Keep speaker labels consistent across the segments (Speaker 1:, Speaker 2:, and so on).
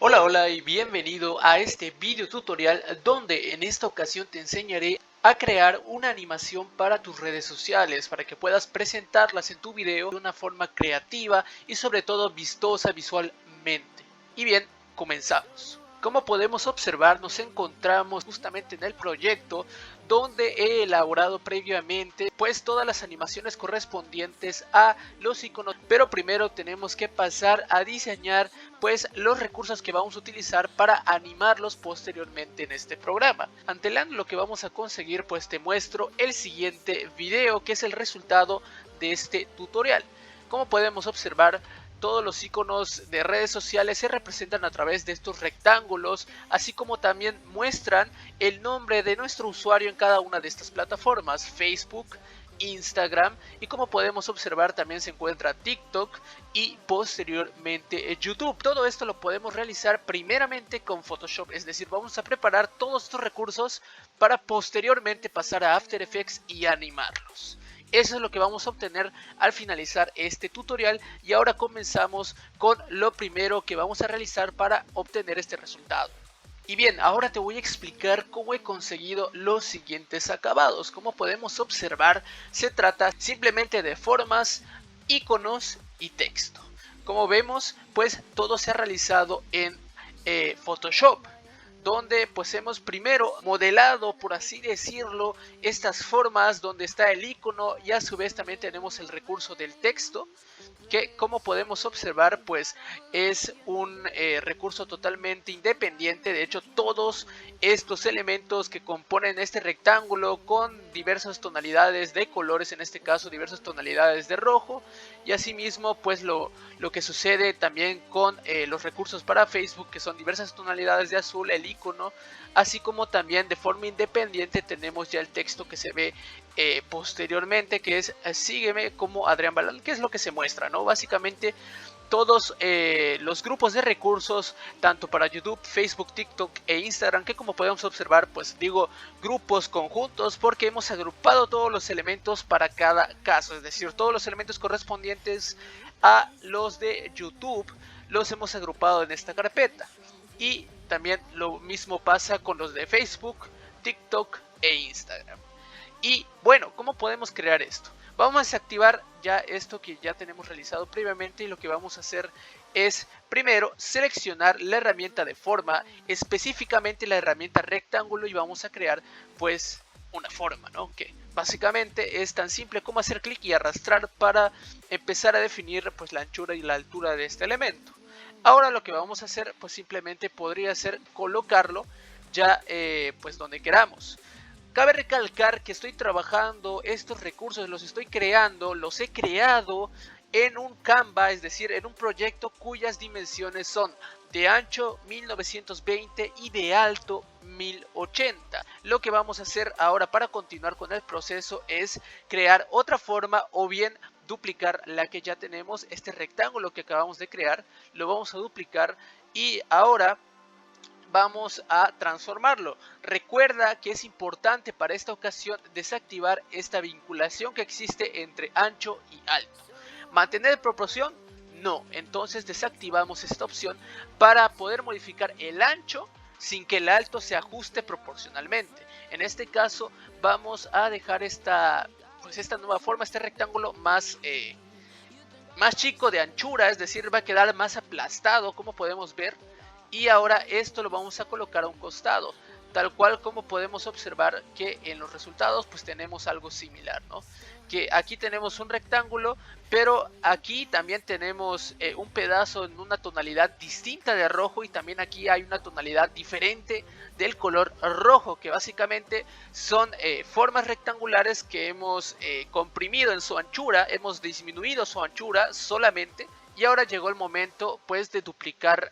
Speaker 1: Hola y bienvenido a este video tutorial donde en esta ocasión te enseñaré a crear una animación para tus redes sociales para que puedas presentarlas en tu video de una forma creativa y sobre todo vistosa visualmente. Y bien, comenzamos. Como podemos observar, nos encontramos justamente en el proyecto donde he elaborado previamente pues todas las animaciones correspondientes a los iconos, pero primero tenemos que pasar a diseñar pues los recursos que vamos a utilizar para animarlos posteriormente en este programa. Antelando lo que vamos a conseguir, pues te muestro el siguiente video que es el resultado de este tutorial. Como podemos observar, todos los iconos de redes sociales se representan a través de estos rectángulos, así como también muestran el nombre de nuestro usuario en cada una de estas plataformas: Facebook, Instagram, y como podemos observar también se encuentra TikTok y posteriormente YouTube. Todo esto lo podemos realizar primeramente con Photoshop, es decir, vamos a preparar todos estos recursos para posteriormente pasar a After Effects y animarlos. Eso es lo que vamos a obtener al finalizar este tutorial, y ahora comenzamos con lo primero que vamos a realizar para obtener este resultado. Y bien, ahora te voy a explicar cómo he conseguido los siguientes acabados. Como podemos observar, se trata simplemente de formas, iconos y texto. Como vemos, pues todo se ha realizado en Photoshop, donde pues hemos primero modelado, por así decirlo, estas formas donde está el icono, y a su vez también tenemos el recurso del texto, que como podemos observar pues es un recurso totalmente independiente. De hecho, todos estos elementos que componen este rectángulo con diversas tonalidades de colores, en este caso diversas tonalidades de rojo, y asimismo pues lo que sucede también con los recursos para Facebook, que son diversas tonalidades de azul, el icono, así como también de forma independiente tenemos ya el texto que se ve posteriormente, que es sígueme como Adrián Balán, que es lo que se muestra, ¿no? Básicamente todos los grupos de recursos, tanto para YouTube, Facebook, TikTok e Instagram, que como podemos observar, pues digo grupos conjuntos porque hemos agrupado todos los elementos para cada caso, es decir, todos los elementos correspondientes a los de YouTube los hemos agrupado en esta carpeta, y también lo mismo pasa con los de Facebook, TikTok e Instagram. Y bueno, ¿cómo podemos crear esto? Vamos a desactivar ya esto que ya tenemos realizado previamente, y lo que vamos a hacer es primero seleccionar la herramienta de forma, específicamente la herramienta rectángulo, y vamos a crear pues una forma, ¿no? Que básicamente es tan simple como hacer clic y arrastrar para empezar a definir pues la anchura y la altura de este elemento. Ahora lo que vamos a hacer pues simplemente podría ser colocarlo ya pues donde queramos. Cabe recalcar que estoy trabajando estos recursos, los estoy creando, los he creado en un Canva, es decir, en un proyecto cuyas dimensiones son de ancho 1920 y de alto 1080. Lo que vamos a hacer ahora para continuar con el proceso es crear otra forma, o bien duplicar la que ya tenemos. Este rectángulo que acabamos de crear lo vamos a duplicar, y ahora vamos a transformarlo. Recuerda que es importante para esta ocasión desactivar esta vinculación que existe entre ancho y alto. ¿Mantener proporción? No. Entonces desactivamos esta opción para poder modificar el ancho sin que el alto se ajuste proporcionalmente. En este caso vamos a dejar esta nueva forma, este rectángulo más chico de anchura, es decir, va a quedar más aplastado, como podemos ver. Y ahora esto lo vamos a colocar a un costado, tal cual como podemos observar que en los resultados pues tenemos algo similar, ¿no? Que aquí tenemos un rectángulo, pero aquí también tenemos un pedazo en una tonalidad distinta de rojo, y también aquí hay una tonalidad diferente del color rojo, que básicamente son formas rectangulares que hemos comprimido en su anchura, hemos disminuido su anchura solamente, y ahora llegó el momento pues de duplicar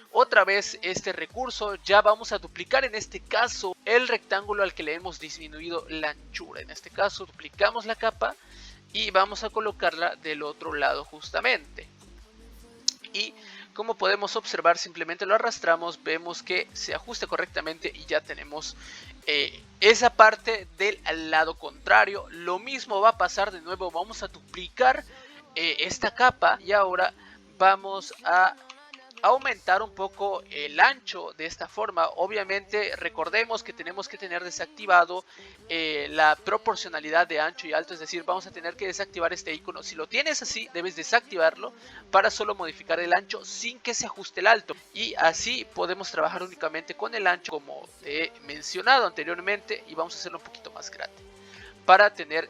Speaker 1: otra vez este recurso. Ya vamos a duplicar en este caso el rectángulo al que le hemos disminuido la anchura. En este caso duplicamos la capa y vamos a colocarla del otro lado justamente. Y como podemos observar, simplemente lo arrastramos, vemos que se ajusta correctamente y ya tenemos esa parte del lado contrario. Lo mismo va a pasar de nuevo, vamos a duplicar esta capa, y ahora vamos a aumentar un poco el ancho de esta forma. Obviamente recordemos que tenemos que tener desactivado la proporcionalidad de ancho y alto, es decir, vamos a tener que desactivar este icono. Si lo tienes así, debes desactivarlo para solo modificar el ancho sin que se ajuste el alto, y así podemos trabajar únicamente con el ancho como te he mencionado anteriormente, y vamos a hacerlo un poquito más grande para tener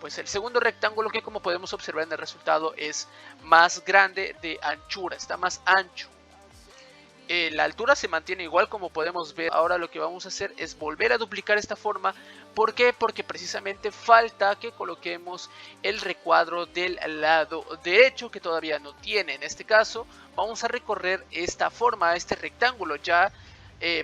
Speaker 1: pues el segundo rectángulo, que como podemos observar en el resultado es más grande de anchura, está más ancho. La altura se mantiene igual, como podemos ver. Ahora lo que vamos a hacer es volver a duplicar esta forma. ¿Por qué? Porque precisamente falta que coloquemos el recuadro del lado derecho, que todavía no tiene. En este caso vamos a recorrer esta forma, este rectángulo ya,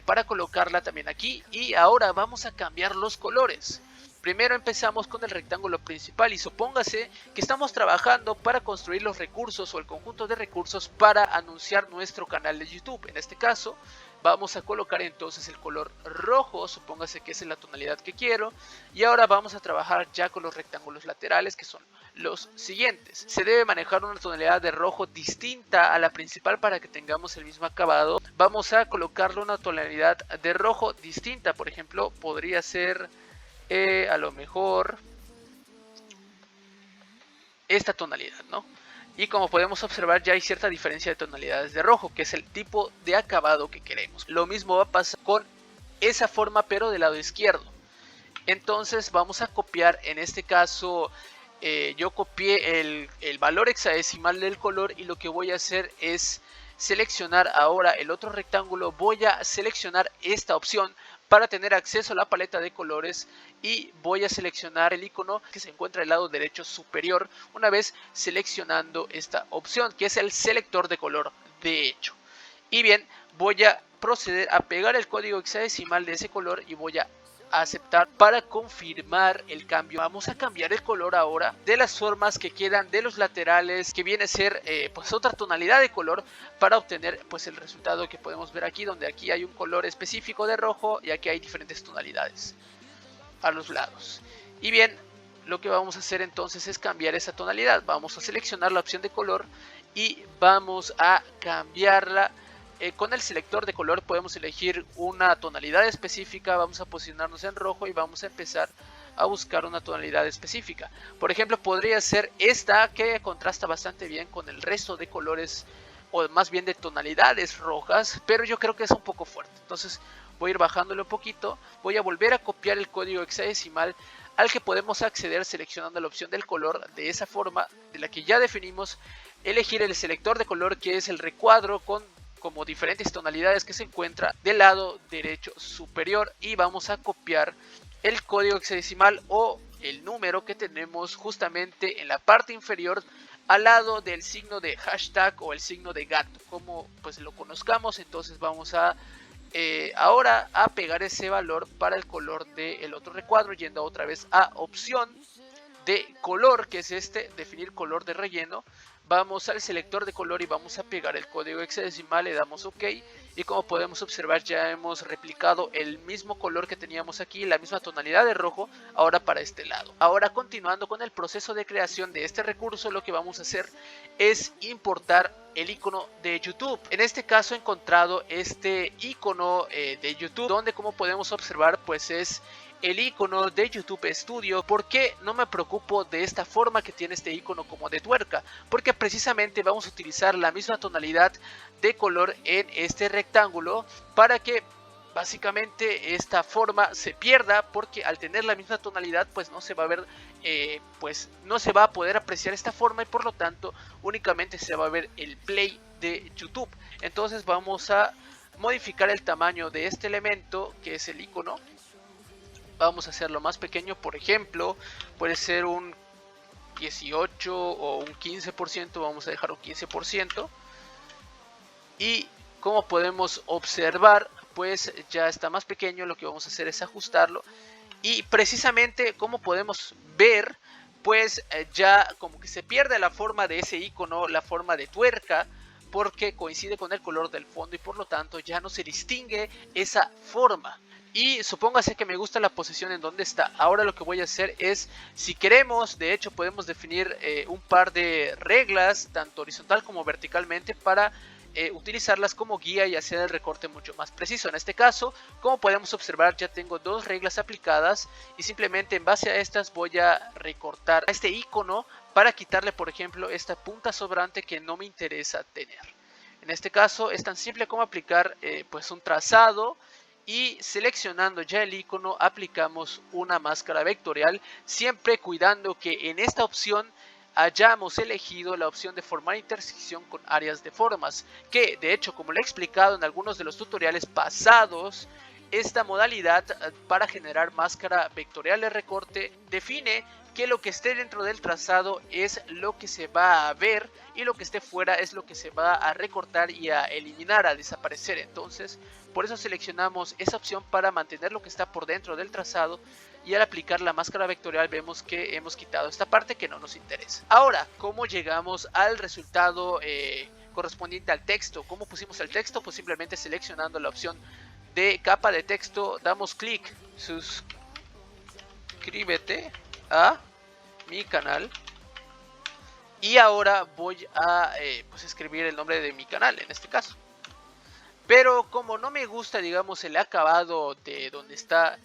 Speaker 1: para colocarla también aquí. Y ahora vamos a cambiar los colores. Primero empezamos con el rectángulo principal, y supóngase que estamos trabajando para construir los recursos o el conjunto de recursos para anunciar nuestro canal de YouTube. En este caso vamos a colocar entonces el color rojo, supóngase que esa es la tonalidad que quiero, y ahora vamos a trabajar ya con los rectángulos laterales, que son los siguientes. Se debe manejar una tonalidad de rojo distinta a la principal para que tengamos el mismo acabado. Vamos a colocarle una tonalidad de rojo distinta, por ejemplo podría ser a lo mejor esta tonalidad, ¿no? Y como podemos observar, ya hay cierta diferencia de tonalidades de rojo, que es el tipo de acabado que queremos. Lo mismo va a pasar con esa forma, pero del lado izquierdo. Entonces vamos a copiar, en este caso yo copié el valor hexadecimal del color, y lo que voy a hacer es seleccionar ahora el otro rectángulo. Voy a seleccionar esta opción para tener acceso a la paleta de colores, y voy a seleccionar el icono que se encuentra al lado derecho superior una vez seleccionando esta opción, que es el selector de color de hecho. Y bien, voy a proceder a pegar el código hexadecimal de ese color y voy a aceptar para confirmar el cambio. Vamos a cambiar el color ahora de las formas que quedan de los laterales, que viene a ser pues otra tonalidad de color, para obtener pues el resultado que podemos ver aquí, donde aquí hay un color específico de rojo y aquí hay diferentes tonalidades a los lados. Y bien, lo que vamos a hacer entonces es cambiar esa tonalidad. Vamos a seleccionar la opción de color y vamos a cambiarla. Con el selector de color podemos elegir una tonalidad específica. Vamos a posicionarnos en rojo y vamos a empezar a buscar una tonalidad específica. Por ejemplo, podría ser esta, que contrasta bastante bien con el resto de colores, o más bien de tonalidades rojas, pero yo creo que es un poco fuerte. Entonces voy a ir bajándole un poquito. Voy a volver a copiar el código hexadecimal al que podemos acceder seleccionando la opción del color de esa forma de la que ya definimos. Elegir el selector de color, que es el recuadro con como diferentes tonalidades que se encuentra del lado derecho superior, y vamos a copiar el código hexadecimal o el número que tenemos justamente en la parte inferior al lado del signo de hashtag o el signo de gato, como pues lo conozcamos. Entonces vamos a ahora a pegar ese valor para el color del otro recuadro, yendo otra vez a opción de color, que es este, definir color de relleno. Vamos al selector de color y vamos a pegar el código hexadecimal, le damos OK, y como podemos observar ya hemos replicado el mismo color que teníamos aquí, la misma tonalidad de rojo, ahora para este lado. Ahora, continuando con el proceso de creación de este recurso, lo que vamos a hacer es importar el icono de YouTube. En este caso he encontrado este icono de YouTube, donde como podemos observar pues es el icono de YouTube Studio. ¿Por qué no me preocupo de esta forma que tiene este icono como de tuerca? Porque precisamente vamos a utilizar la misma tonalidad de color en este rectángulo para que básicamente esta forma se pierda, porque al tener la misma tonalidad pues no se va a ver, pues no se va a poder apreciar esta forma, y por lo tanto únicamente se va a ver el play de YouTube. Entonces vamos a modificar el tamaño de este elemento que es el icono. Vamos a hacerlo más pequeño, por ejemplo, puede ser un 18 o un 15%, vamos a dejar un 15%. Y como podemos observar, pues ya está más pequeño. Lo que vamos a hacer es ajustarlo. Y precisamente como podemos ver, pues ya como que se pierde la forma de ese icono, la forma de tuerca, porque coincide con el color del fondo y por lo tanto ya no se distingue esa forma. Y supóngase que me gusta la posición en donde está. Ahora lo que voy a hacer es, si queremos, de hecho podemos definir un par de reglas, tanto horizontal como verticalmente, para utilizarlas como guía y hacer el recorte mucho más preciso. En este caso, como podemos observar, ya tengo dos reglas aplicadas y simplemente en base a estas voy a recortar este icono para quitarle, por ejemplo, esta punta sobrante que no me interesa tener. En este caso es tan simple como aplicar pues un trazado y seleccionando ya el icono aplicamos una máscara vectorial, siempre cuidando que en esta opción hayamos elegido la opción de formar intersección con áreas de formas, que de hecho, como lo he explicado en algunos de los tutoriales pasados, esta modalidad para generar máscara vectorial de recorte define que lo que esté dentro del trazado es lo que se va a ver y lo que esté fuera es lo que se va a recortar y a eliminar, a desaparecer. Entonces, por eso seleccionamos esa opción para mantener lo que está por dentro del trazado, y al aplicar la máscara vectorial vemos que hemos quitado esta parte que no nos interesa. Ahora, ¿cómo llegamos al resultado correspondiente al texto? ¿Cómo pusimos el texto? Pues simplemente seleccionando la opción de capa de texto, damos clic, suscríbete a mi canal, y ahora voy a pues escribir el nombre de mi canal en este caso. Pero como no me gusta, digamos, el acabado de donde está,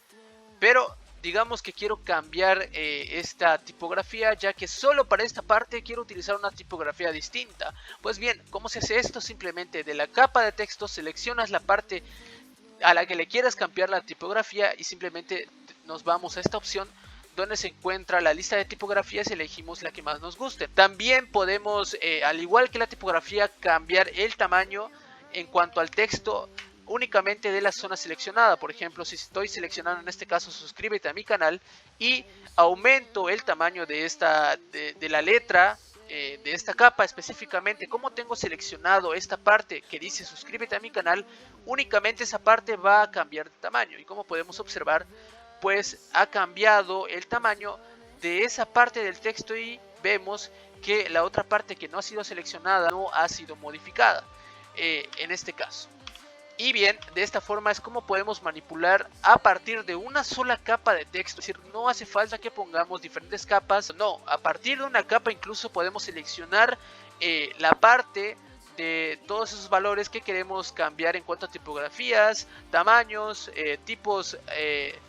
Speaker 1: pero digamos que quiero cambiar esta tipografía, ya que solo para esta parte quiero utilizar una tipografía distinta. Pues bien, ¿cómo se hace esto? Simplemente de la capa de texto seleccionas la parte a la que le quieras cambiar la tipografía y simplemente nos vamos a esta opción donde se encuentra la lista de tipografías y elegimos la que más nos guste. También podemos, al igual que la tipografía, cambiar el tamaño en cuanto al texto únicamente de la zona seleccionada. Por ejemplo, si estoy seleccionando en este caso suscríbete a mi canal y aumento el tamaño de la letra de esta capa específicamente, como tengo seleccionado esta parte que dice suscríbete a mi canal, únicamente esa parte va a cambiar de tamaño, y como podemos observar, pues ha cambiado el tamaño de esa parte del texto y vemos que la otra parte que no ha sido seleccionada no ha sido modificada en este caso. Y bien, de esta forma es como podemos manipular a partir de una sola capa de texto. Es decir, no hace falta que pongamos diferentes capas. No, a partir de una capa incluso podemos seleccionar la parte de todos esos valores que queremos cambiar en cuanto a tipografías, tamaños, tipos,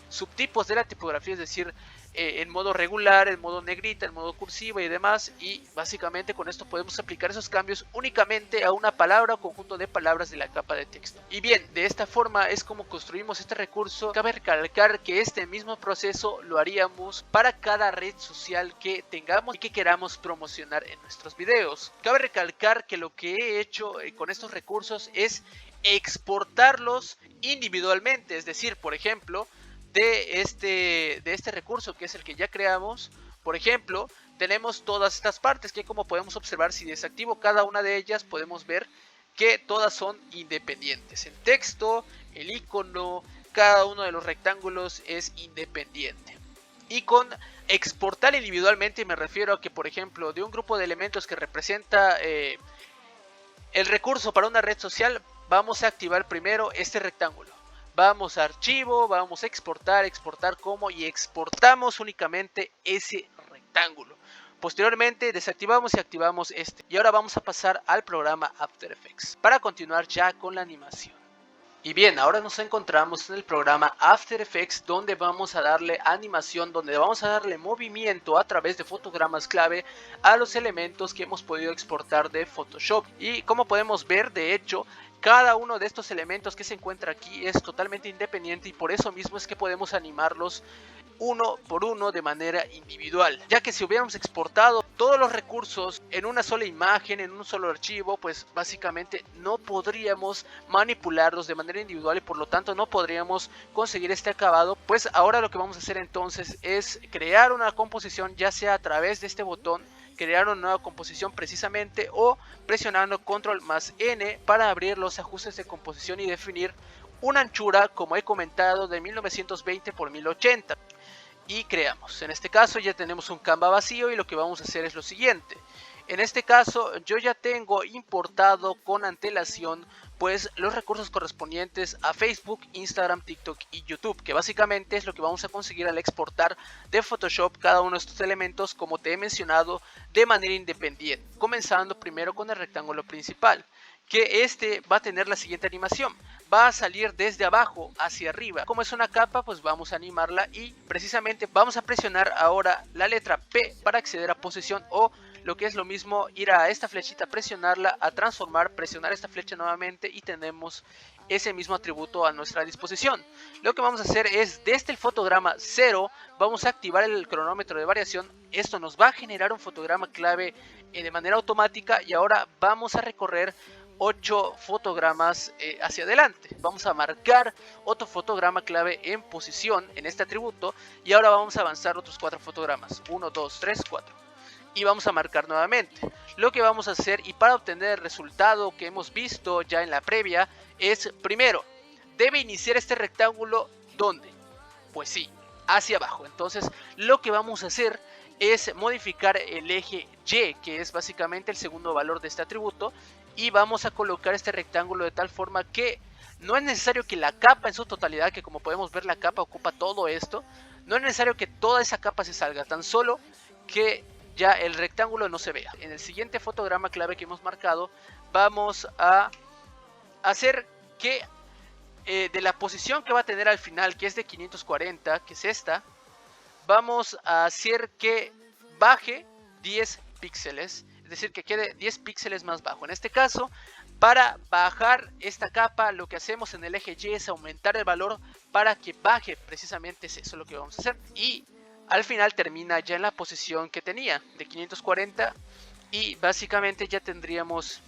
Speaker 1: subtipos de la tipografía, es decir, en modo regular, en modo negrita, en modo cursiva y demás. Y básicamente con esto podemos aplicar esos cambios únicamente a una palabra o conjunto de palabras de la capa de texto. Y bien, de esta forma es como construimos este recurso. Cabe recalcar que este mismo proceso lo haríamos para cada red social que tengamos y que queramos promocionar en nuestros videos. Cabe recalcar que lo que he hecho con estos recursos es exportarlos individualmente, es decir, por ejemplo, de este recurso que es el que ya creamos, por ejemplo, tenemos todas estas partes que, como podemos observar, si desactivo cada una de ellas podemos ver que todas son independientes. El texto, el icono, cada uno de los rectángulos es independiente. Y con exportar individualmente me refiero a que, por ejemplo, de un grupo de elementos que representa el recurso para una red social, vamos a activar primero este rectángulo. Vamos a archivo, vamos a exportar como, y exportamos únicamente ese rectángulo. Posteriormente desactivamos y activamos este. Y ahora vamos a pasar al programa After Effects para continuar ya con la animación. Y bien, ahora nos encontramos en el programa After Effects, donde vamos a darle animación, donde vamos a darle movimiento a través de fotogramas clave a los elementos que hemos podido exportar de Photoshop. Y como podemos ver, de hecho, cada uno de estos elementos que se encuentra aquí es totalmente independiente, y por eso mismo es que podemos animarlos uno por uno de manera individual, ya que si hubiéramos exportado todos los recursos en una sola imagen, en un solo archivo, pues básicamente no podríamos manipularlos de manera individual y por lo tanto no podríamos conseguir este acabado. Pues ahora lo que vamos a hacer entonces es crear una composición, ya sea a través de este botón, crear una nueva composición precisamente, o presionando control más N para abrir los ajustes de composición y definir una anchura, como he comentado, de 1920 por 1080. Y creamos. En este caso ya tenemos un Canva vacío y lo que vamos a hacer es lo siguiente. En este caso yo ya tengo importado con antelación pues los recursos correspondientes a Facebook, Instagram, TikTok y YouTube, que básicamente es lo que vamos a conseguir al exportar de Photoshop cada uno de estos elementos, como te he mencionado, de manera independiente, comenzando primero con el rectángulo principal, que este va a tener la siguiente animación. Va a salir desde abajo hacia arriba. Como es una capa, pues vamos a animarla y precisamente vamos a presionar ahora la letra P para acceder a posición, o lo que es lo mismo, ir a esta flechita, presionarla, a transformar, presionar esta flecha nuevamente y tenemos ese mismo atributo a nuestra disposición. Lo que vamos a hacer es, desde el fotograma 0, vamos a activar el cronómetro de variación. Esto nos va a generar un fotograma clave de manera automática y ahora vamos a recorrer 8 fotogramas hacia adelante. Vamos a marcar otro fotograma clave en posición en este atributo y ahora vamos a avanzar otros 4 fotogramas, 1, 2, 3, 4. Y vamos a marcar nuevamente. Lo que vamos a hacer, y para obtener el resultado que hemos visto ya en la previa, es primero, debe iniciar este rectángulo, ¿dónde? Pues sí, hacia abajo. Entonces lo que vamos a hacer es modificar el eje Y, que es básicamente el segundo valor de este atributo, y vamos a colocar este rectángulo de tal forma que no es necesario que la capa en su totalidad, que como podemos ver la capa ocupa todo esto, no es necesario que toda esa capa se salga, tan solo que ya el rectángulo no se vea. En el siguiente fotograma clave que hemos marcado, vamos a hacer que de la posición que va a tener al final, que es de 540, que es esta, vamos a hacer que baje 10 píxeles, es decir, que quede 10 píxeles más bajo. En este caso, para bajar esta capa, lo que hacemos en el eje Y es aumentar el valor para que baje, precisamente es eso lo que vamos a hacer. Y al final termina ya en la posición que tenía, de 540, y básicamente ya tendríamos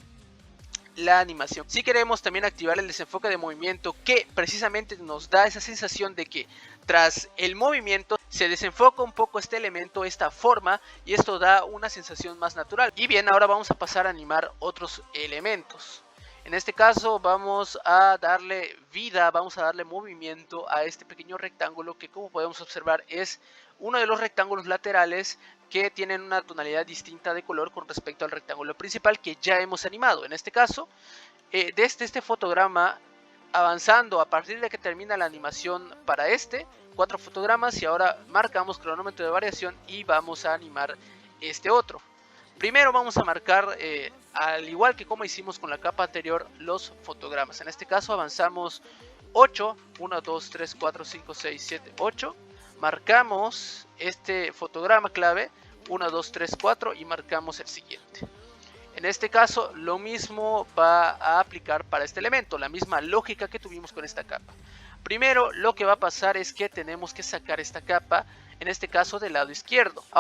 Speaker 1: la animación. Si queremos también activar el desenfoque de movimiento, que precisamente nos da esa sensación de que tras el movimiento se desenfoca un poco este elemento, esta forma, y esto da una sensación más natural. Y bien, ahora vamos a pasar a animar otros elementos. En este caso vamos a darle vida, vamos a darle movimiento a este pequeño rectángulo, que como podemos observar es uno de los rectángulos laterales que tienen una tonalidad distinta de color con respecto al rectángulo principal que ya hemos animado. En este caso, desde este fotograma, avanzando a partir de que termina la animación para 4 fotogramas, y ahora marcamos cronómetro de variación y vamos a animar este otro. Primero vamos a marcar, al igual que como hicimos con la capa anterior, los fotogramas. En este caso avanzamos 8, 1, 2, 3, 4, 5, 6, 7, 8. Marcamos este fotograma clave, 1, 2, 3, 4, y marcamos el siguiente. En este caso lo mismo va a aplicar para este elemento, la misma lógica que tuvimos con esta capa. Primero lo que va a pasar es que tenemos que sacar esta capa, en este caso del lado izquierdo. Ahora